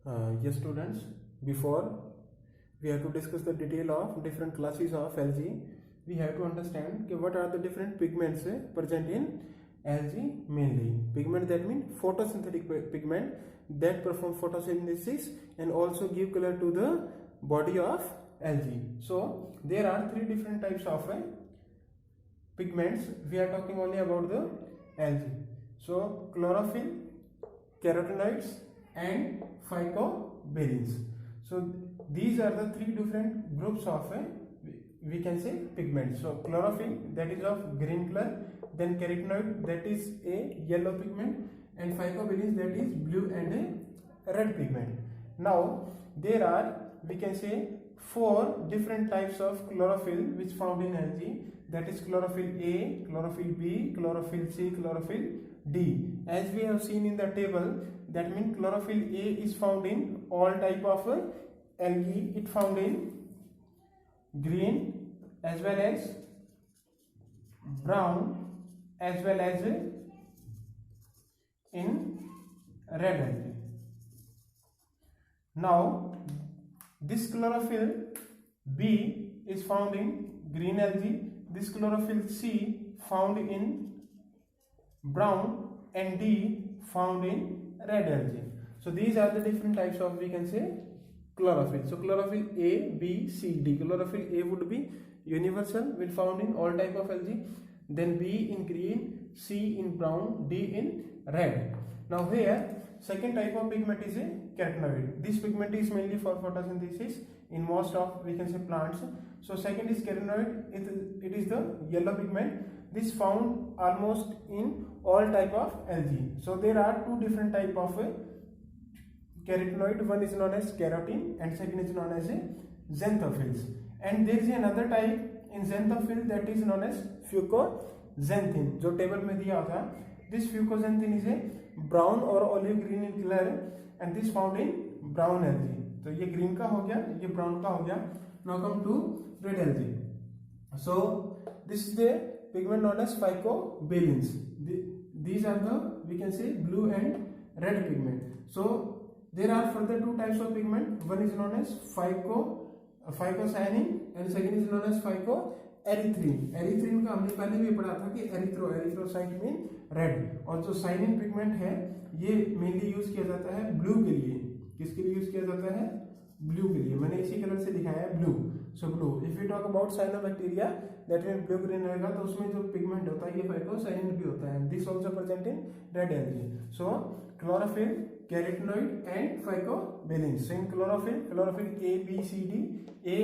Yes, students. Before we have to discuss the detail of different classes of algae, we have to understand what are the different pigments present in algae mainly. Pigment that mean photosynthetic pigment that perform photosynthesis and also give color to the body of algae. So there are three different types of pigments. We are talking only about the algae. So chlorophyll, carotenoids and phycobilins. So these are the three different groups of we can say pigments. So chlorophyll, that is of green color, then carotenoid, that is a yellow pigment, and phycobilins, that is blue and a red pigment. Now there are, we can say, four different types of chlorophyll which found in algae, that is chlorophyll A, chlorophyll B, chlorophyll C, chlorophyll D. As we have seen in the table, that means chlorophyll A is found in all type of algae. It found in green as well as brown as well as in red algae. Now this chlorophyll B is found in green algae, this chlorophyll C found in brown, and D found in red algae. So these are the different types of, we can say, chlorophyll. So chlorophyll A, B, C, D. Chlorophyll A would be universal, will found in all type of algae, then B in green, C in brown, D in red. Now here second type of pigment is a carotenoid. This pigment is mainly for photosynthesis in most of, we can say, plants. So second is carotenoid. It is the yellow pigment. This found almost in all type of algae. So there are two different type of carotenoid. One is known as keratin and second is known as xanthophylls. And there is another type in xanthophylls, that is known as fucoxanthin, जो table में दिया था. This fucoxanthin is a brown or olive green in color and this found in brown algae. तो ये green का हो गया, ये brown का हो गया. Now come to red algae. So this is the pigment known as phycobilins. These are the, we can say, blue and red pigment. So there are further two types of pigment. One is known as phycocyanin and second is known as phycoerythrin. Erythrin का हमने पहले भी पढ़ा था कि erythrocyte mean red, और जो cyanin pigment है ये मेनली यूज किया जाता है ब्लू के लिए. किसके लिए यूज किया जाता है? ब्लू के लिए. मैंने इसी कलर से दिखाया है, blue. So blue. If you talk about cyanobacteria, that mean blue green रहेगा, तो उसमें जो पिगमेंट होता है ये फाइकोसाइनिन भी होता है. This also present in red algae. So chlorophyll, carotenoid and phycobilins. So in chlorophyll a b c d. A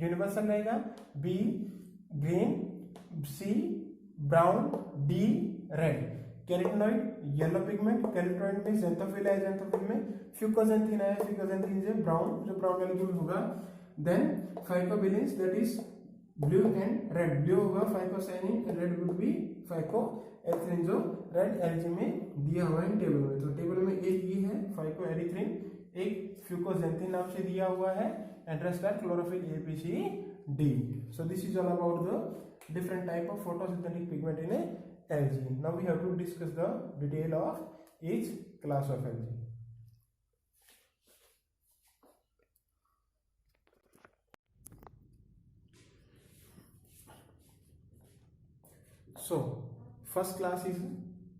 universal रहेगा, b green, c brown, d red. Carotenoid yellow pigment, carotenoid में xanthophyll है, xanthophyll में fucoxanthin है, fucoxanthin से brown, जो brown molecule होगा. Then phycobilins, that is blue and red. Blue होगा phycocyanin, red would be phycoerythrin, जो रेड एल्गी में दिया हुआ है टेबल में. तो टेबल में एक ये है phycoerythrin, एक fucoxanthin नाम से दिया हुआ है, and rest are chlorophyll A, B, C, D. So this is all about the different type of photosynthetic pigment in a algae. Now we have to discuss the detail of each class of algae. So first class is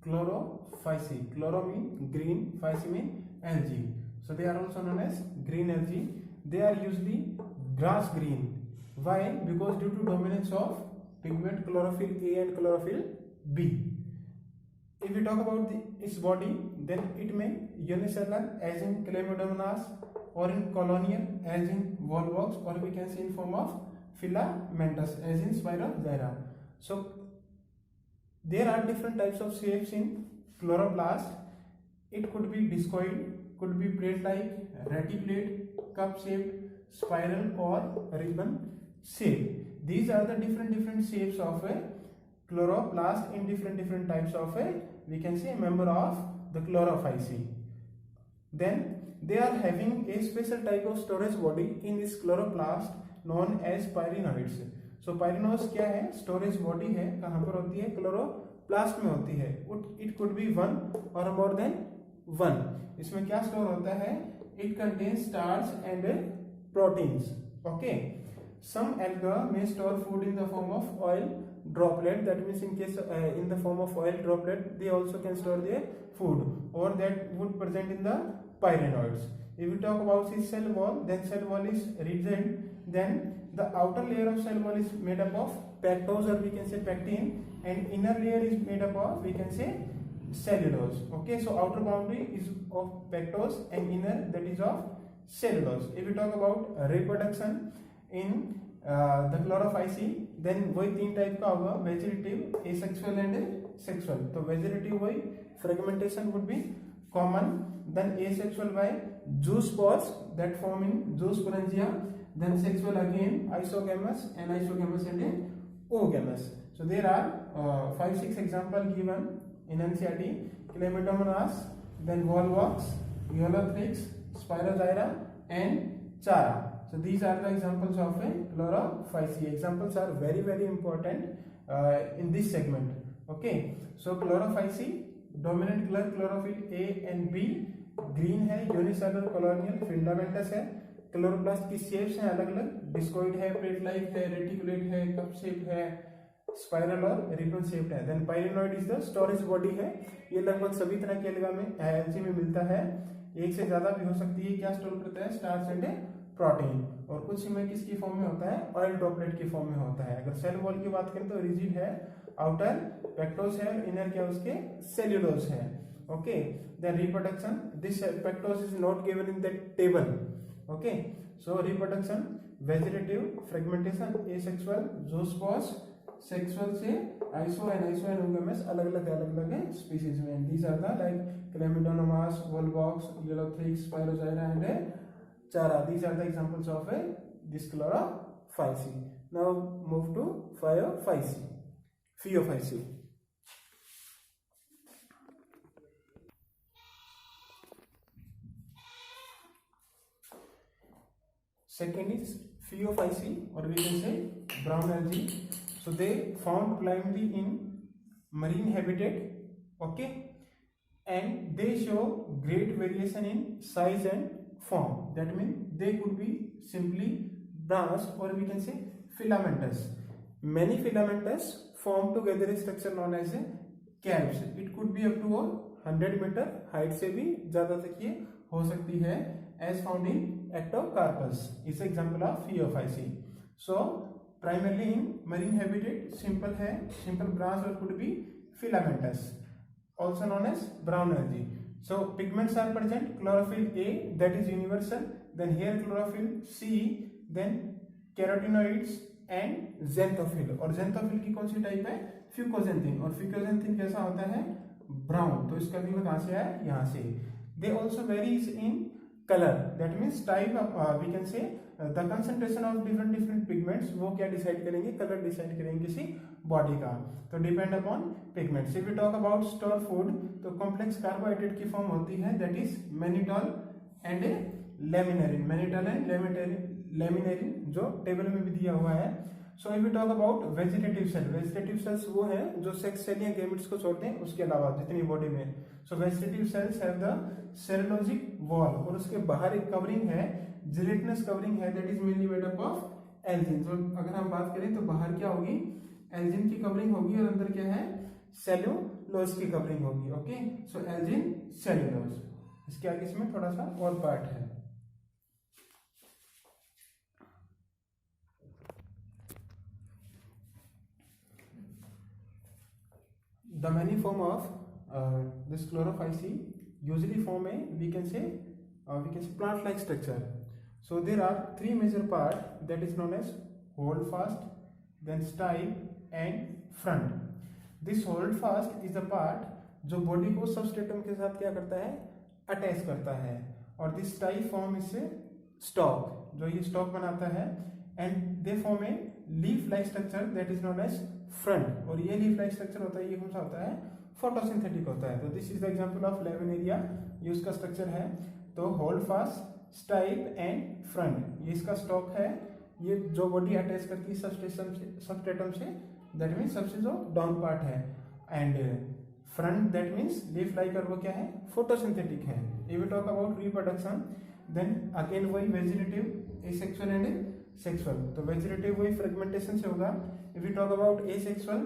chlorophyceae. Chloro mean green, phyceae mean algae. So they are also known as green algae. They are usually grass green. Why? Because due to dominance of pigment chlorophyll A and chlorophyll B. If we talk about its body, then it may unicellular as in Chlamydomonas, or in colonial as in volvox, or we can say in form of filamentous as in Spirogyra. So there are different types of shapes in chloroplast. It could be discoid, could be plate-like, reticulate, cup-shaped, spiral or ribbon shape. These are the different shapes of a chloroplast in different types of a, we can say, member of the chlorophyceae. Then they are having a special type of storage body in this chloroplast known as pyrenoids. So pyrenoids क्या है? Storage body है. कहाँ पर होती है? chloroplast में होती है. It could be one or more than one. इसमें क्या स्टोर होता है? it contains starch and proteins. Okay, some alga may store food in the form of oil droplet. That means in case in the form of oil droplet, they also can store their food, or that would present in the pyrenoids. If we talk about the cell wall, then cell wall is rigid. Then the outer layer of cell wall is made up of pectose, or we can say pectin, and inner layer is made up of, we can say, cellulose. Okay, so outer boundary is of pectose and inner that is of cellulose. If we talk about reproduction in the chlorophyci, then वही तीन type का होगा, vegetative, asexual and sexual. तो vegetative वही fragmentation would be common, then asexual by zoospores that form in zoosporangia, then sexual again isogamous and isogamous and oogamous. So there are 5-6 example given in NCERT: Chlamydomonas, then volvox, Eolothrix, Spirogyra and Chara. So these are the examples of a chlorophyci. Examples are very very important in this segment. Okay, so chlorophyci, dominant color chlorophyll A and B, green है, unicellular colonial filamentous है. Chloroplast की shapes हैं अलग अलग, discoid है, plate like है, reticulate है, cup shape है, स्पाइरल और रिबन शेप्ड है. Then pyrenoid is the storage body है. ये लगभग सभी तरह के अलगा में एल्गी में मिलता है. एक से ज्यादा भी हो सकती है. क्या स्टोर करता है? Starch and protein. और कुछ में किसकी फॉर्म में होता है? ऑयल ड्रॉपलेट की फॉर्म में होता है. अगर सेल वॉल की बात करें तो रिजिड है, आउटर पेक्टोस है, इनर क्या उसके सेल्यूलोज है. Okay, then reproduction, this pectose is not given in the table. Okay, so reproduction, vegetative, fragmentation, asexual, zoospores, sexual से आइसो एंड oogamous, अलग अलग स्पीशीज में. These are the like Chlamydomonas, volvox, Eolothrix, Spirogyra and Chara. These are the examples of this chlorophyci. Now move to phaeophyci. Second is phaeophyci, or we can say brown algae. So they found primarily in marine habitat. Okay, and they show great variation in size and form. That means they could be simply branched, or we can say filamentous. Many filamentous form together a structure known as a calyx. It could be up to 100 meter height से भी ज़्यादा तक ये हो सकती है, as found in Ectocarpus. Is example of phaeophyci. So primarily in marine habitat, simple है, simple branch, or could be filamentous, also known as brown algae. So pigments are present. Chlorophyll A, that is universal, then here chlorophyll C, then carotenoids and xanthophyll. और xanthophyll की कौन सी type है? Fucoxanthin. और fucoxanthin कैसा होता है? Brown. तो इसका भी कहाँ से आया? यहाँ से. They also varies in color. That means type of we can say the concentration of different pigments. वो क्या डिसाइड करेंगे? कलर डिसाइड करेंगे किसी बॉडी का. तो depend upon pigments. If we talk about store food, तो कॉम्प्लेक्स कार्बोहाइड्रेट की form होती है, that is mannitol and laminarin. Mannitol and laminarin जो टेबल में भी दिया हुआ है. So if we talk about vegetative cell, vegetative cells वो हैं जो सेक्स सेल या गैमेट्स को छोड़ते हैं, उसके अलावा जितनी बॉडी में. So vegetative cells have the cellulosic wall, और उसके बाहर एक कवरिंग है, जिलेटिनस कवरिंग है, that is mainly made up of algin. तो अगर हम बात करें तो बाहर क्या होगी? एल्जिन की कवरिंग होगी, और अंदर क्या है? सेलुलोज की कवरिंग होगी. ओके, सो एल्जिन, सेलुलोज. इसके आगे इसमें थोड़ा सा और पार्ट है. The many form of this chlorophyci usually form a we can say plant-like structure. So there are three major parts, that is known as holdfast, then stipe and front. This holdfast is the part जो body को substratum के साथ क्या करता है? Attach करता है. और दिस स्टाइप फॉर्म इससे स्टॉक, जो ये स्टॉक बनाता है, and they form a leaf like structure that is known as frond. और ये लीफ लाइक स्ट्रक्चर होता है, ये कौन सा होता है? फोटोसिंथेटिक होता है. तो this is the example of laminaria, ये उसका स्ट्रक्चर है. तो होल्डफास्ट, स्टाइप एंड फ्रंट, ये इसका स्टॉक है. ये जो बॉडी अटैच करती है सबस्ट्रेटम से, दैट मीन्स सबसे जो डाउन पार्ट है. And frond that means leaf like curve क्या है, फोटोसिंथेटिक है. If we talk about reproduction then again वही वेजिटेटिव, एसेक्सुअल एंड सेक्सुअल. तो वेजिटेटिव वही फ्रेगमेंटेशन से होगा. If we talk about asexual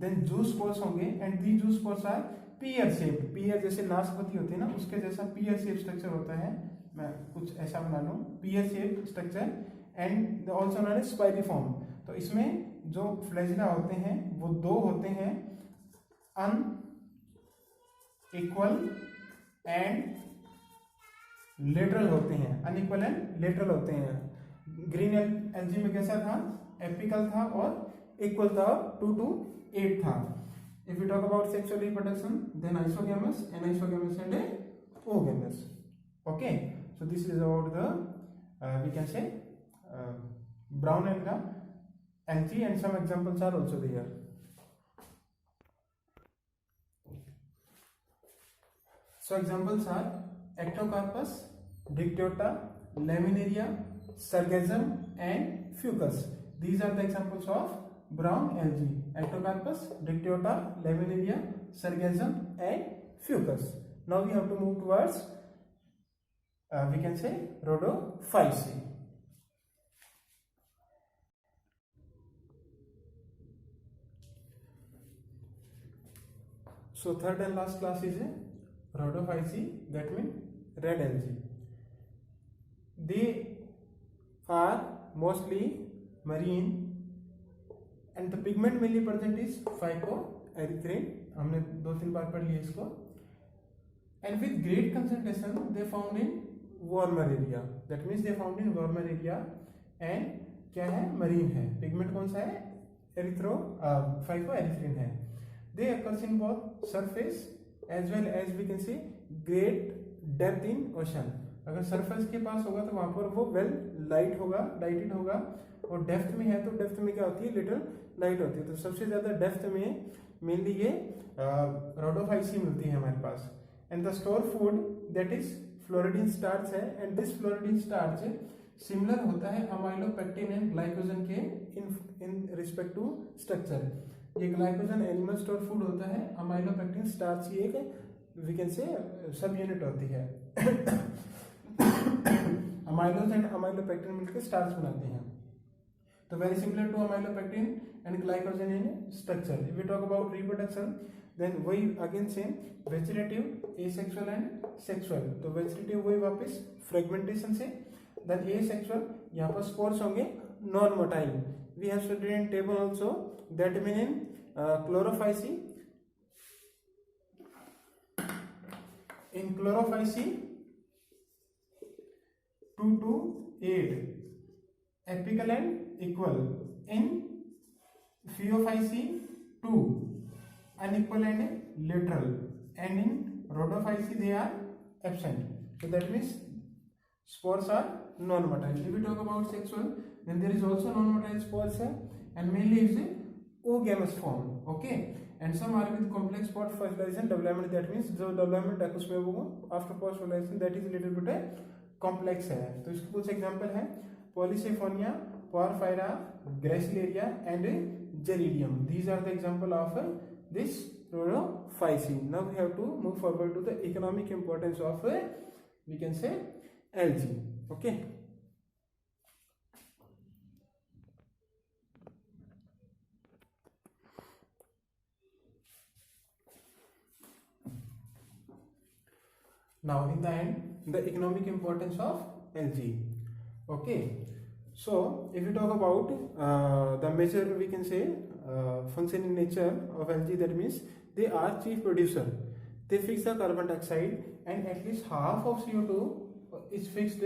then zoospores होंगे and the zoospores are pear shape. Pear जैसे नाशपाती होती है ना, उसके जैसा पीयर शेप स्ट्रक्चर होता है. मैं कुछ ऐसा बना लूं, pear shape structure and also known as spiriform. तो इसमें जो फ्लैजिला होते हैं वो दो होते हैं, अनइक्वल एंड लेटरल होते हैं. अनइक्वल एंड लेटरल होते हैं. ग्रीन एल्गी में कैसा था, एपिकल था और इक्वल था, 2 to 8 था. If we talk about sexual reproduction, then isogamous, anisogamous and oogamous. Okay, so this is about the we can say brown alga, algae, and some examples are also there. So examples are Ectocarpus, Dictyota, Laminaria, Sargassum, and Fucus. These are the examples of brown algae: Ectocarpus, Dictyota, Laminaria, Sargassum, and Fucus. Now we have to move towards we can say Rhodophyceae. So third and last class is Rhodophyceae, that means red algae. They are mostly marine and the pigment mainly present is phycoerythrin. हमने 2-3 बार पढ़ लिया इसको. And with great concentration they found in warmer area. That means they found in warmer area. And क्या है, marine है. Pigment कौन सा है, phycoerythrin है. They occurs in both surface as well as we can say great depth in ocean. अगर surface के पास होगा तो वहां पर वो वेल लाइट होगा, लाइटेड होगा, और डेप्थ में है तो डेप्थ में क्या होती है, लिटिल लाइट होती है. तो सबसे ज्यादा डेप्थ में मेनली ये रोडोफाइसी मिलती है हमारे पास. And the store food that is floridean starch है. And this floridean starch similar होता है अमाइलोपेक्टिन एंड ग्लाइकोजन के इन रिस्पेक्ट टू स्ट्रक्चर. ये ग्लाइकोजन एनिमल स्टोर फूड होता है, अमाइलोपेक्टिन स्टार्च की एक वी कैन से सब यूनिट होती है. अमाइलोज एंड अमाइलोपेक्टिन मिलकर स्टार्च बनाते हैं. तो very similar to amylopectin and glycogen in structure. If we talk about reproduction then वही again same vegetative, asexual and sexual. तो वेजिटेटिव वही वापस फ्रेगमेंटेशन से. देन एसेक्सुअल यहाँ पर स्पोर्स होंगे non motile. We have studied in table also that mean in Chlorophyceae. In Chlorophyceae 2 to 8 apical and equal. In Phaeophyceae 2 unequal and lateral. And in Rhodophyceae they are absent. So that means spores are non-motile. If we talk about sexual then there is also non-motile spores and mainly is oogamous form. Okay. And some are with complex spot fertilization development. That means जो development है उसमें वो after post fertilization that is little bit complex है. तो इसके कुछ example है Polycephonia, Porphyra, Gracilaria and Geridium. These are the example of this Rhodophyceae. Now we have to move forward to the economic importance of we can say algae. Okay. Now in the end the economic importance of algae. Okay, so if we talk about the major we can say function in nature of algae, that means they are chief producer. They fix the carbon dioxide and at least half of CO2 is fixed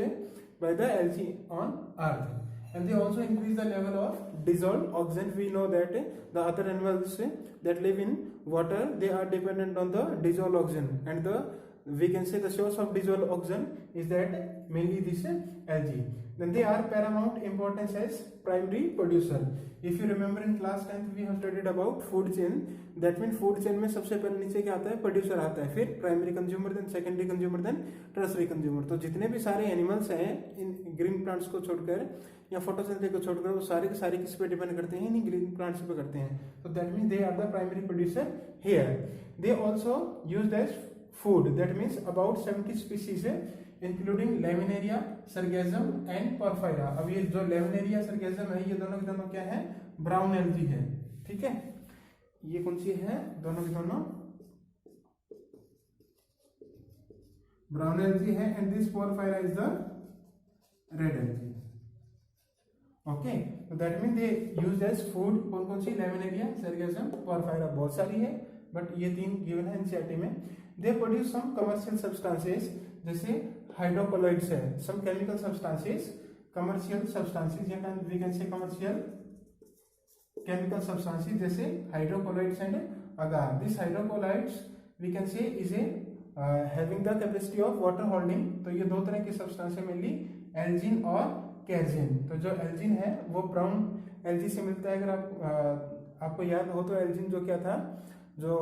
by the algae on earth. And they also increase the level of dissolved oxygen. We know that the other animals that live in water they are dependent on the dissolved oxygen, and the we can say the source of dissolved oxygen is that mainly this algae. Then they are paramount importance as primary producer. If you remember in class 10th we have studied about food chain. That means food chain में सबसे पहले नीचे क्या आता है, producer आता है, फिर primary consumer, then secondary consumer, then tertiary consumer. तो जितने भी सारे एनिमल्स हैं इन ग्रीन प्लांट्स को छोड़कर या फोटोसिंथेसिस को छोड़कर, वो सारे के सारे किस पे डिपेंड करते हैं, इन ग्रीन प्लांट्स पे करते हैं. तो that means they are the primary producer here. They also used as food. That means about 70 species है, including Laminaria, Sargassum and Porphyra. अब ये जो Laminaria, Sargassum है, ये दोनों के दोनों क्या है, ब्राउन एल्गी है. ठीक है, ये कौन सी है, दोनों के दोनों ब्राउन एल्गी है. And this Porphyra is the red algae. Okay, तो that mean they use as food. कौन कौन सी, Laminaria, Sargassum, Porphyra, बहुत सारी है बट ये तीन गिवन है एनसीईआरटी में. They produce some commercial substances, जैसे हाइड्रोकोलॉइड्स है, some chemical substances, commercial substances या we can say commercial chemical substances, जैसे hydrocolloids and agar. This hydrocolloids we can say is a having the capacity of water holding. तो ये दो तरह के substance है मेनली, एल्जिन और केर्जिन. तो जो एल्जिन है वो ब्राउन एल्जी से मिलता है. अगर आपको याद हो तो एल्जिन जो क्या था, जो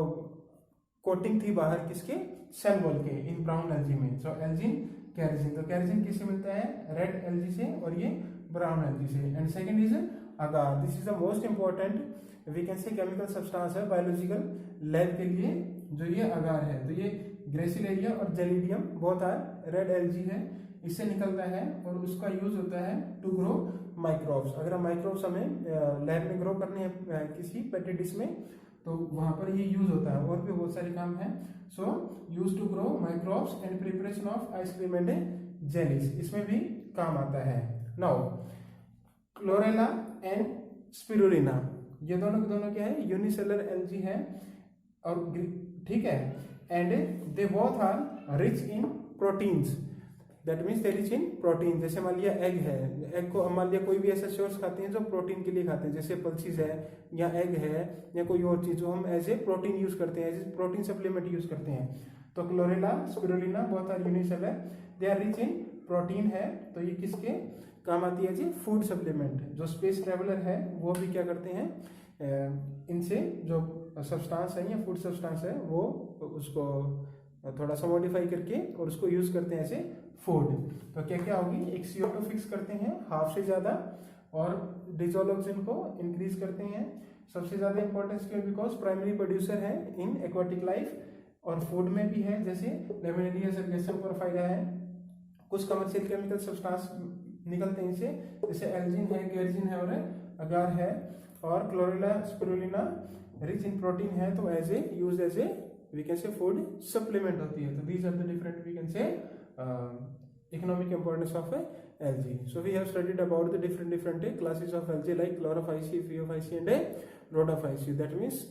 कोटिंग थी बाहर किसके, सेल वॉल के, इन ब्राउन एल्जी में. सो एल्जिन, केर्जिन. तो केर्जिन किससे मिलता है, रेड एल्जी से, और ये ब्राउन एल्जी से. And second is agar. This is the most important we can say chemical substance है बायोलॉजिकल लैब के लिए, जो ये अगार है. तो ये ग्रेसिलेरिया और जेलिडियम बहुत आर रेड एल्जी है, इससे निकलता है और उसका यूज होता है टू ग्रो माइक्रोब्स. अगर हम माइक्रोब्स हमें लैब में ग्रो करने हैं किसी पेटी डिश में, तो वहां पर ये यूज होता है. और भी बहुत सारे काम है. So use to grow microbes and preparation of ice cream and jellies, इसमें भी काम आता है. नाउ क्लोरेला एंड स्पिरुलिना, ये दोनों के दोनों क्या है, यूनिसेलर एल्गी है. और ठीक है, and they both are rich in proteins. That means they rich in protein. जैसे मान लिया एग है, एग को मान लिया कोई भी ऐसे सोर्स खाते हैं जो प्रोटीन के लिए खाते हैं, जैसे पल्सीज है या एग है या कोई और चीज जो हम एज ए प्रोटीन यूज करते हैं, as a protein supplement use करते हैं. तो Chlorella, Spirulina both are unicellular, they are rich in protein है. तो ये किसके काम आती है जी, फूड सप्लीमेंट. जो स्पेस ट्रेवलर है वो भी क्या करते हैं, इनसे जो सब्सटेंस है या फूड सब्सटेंस है वो उसको थोड़ा सा मॉडिफाई करके और उसको यूज करते हैं ऐसे फूड. तो क्या क्या होगी, एक CO2 फिक्स करते हैं हाफ से ज्यादा, और डिसॉल्व ऑक्सीजन को इंक्रीज करते हैं. सबसे ज्यादा इंपॉर्टेंस क्यों, बिकॉज प्राइमरी प्रोड्यूसर है इन एक्वाटिक लाइफ, और फूड में भी है, जैसे लेमिनेरिया, सरगेसम, पोरफायरा है. कुछ कमर्शियल केमिकल सब्सटेंस निकलते हैं इनसे, जैसे एल्जिन है, केर्जिन है और अगार है. और Chlorella, Spirulina rich in protein है, तो as a use as a we can say food supplement होती है. तो these are the different we can say economic importance of algae. So we have studied about the different classes of algae like chlorophyceae, phaeophyceae and rhodophyceae. That means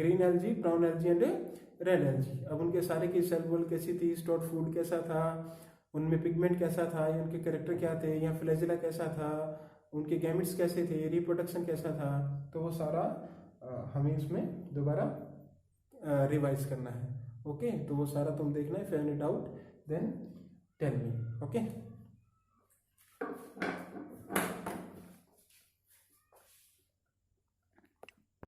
green algae, brown algae and red algae. अब उनके सारे की cell wall कैसी थी, stored food कैसा था, उनमें pigment कैसा था, या उनके कैरेक्टर क्या थे, या फ्लैजेला कैसा था, उनके गैमेट्स कैसे थे, रिप्रोडक्शन कैसा था. तो वो सारा हमें इसमें दोबारा रिवाइज करना है. ओके, तो वो सारा तुम देखना है, find it out, then tell me. Okay.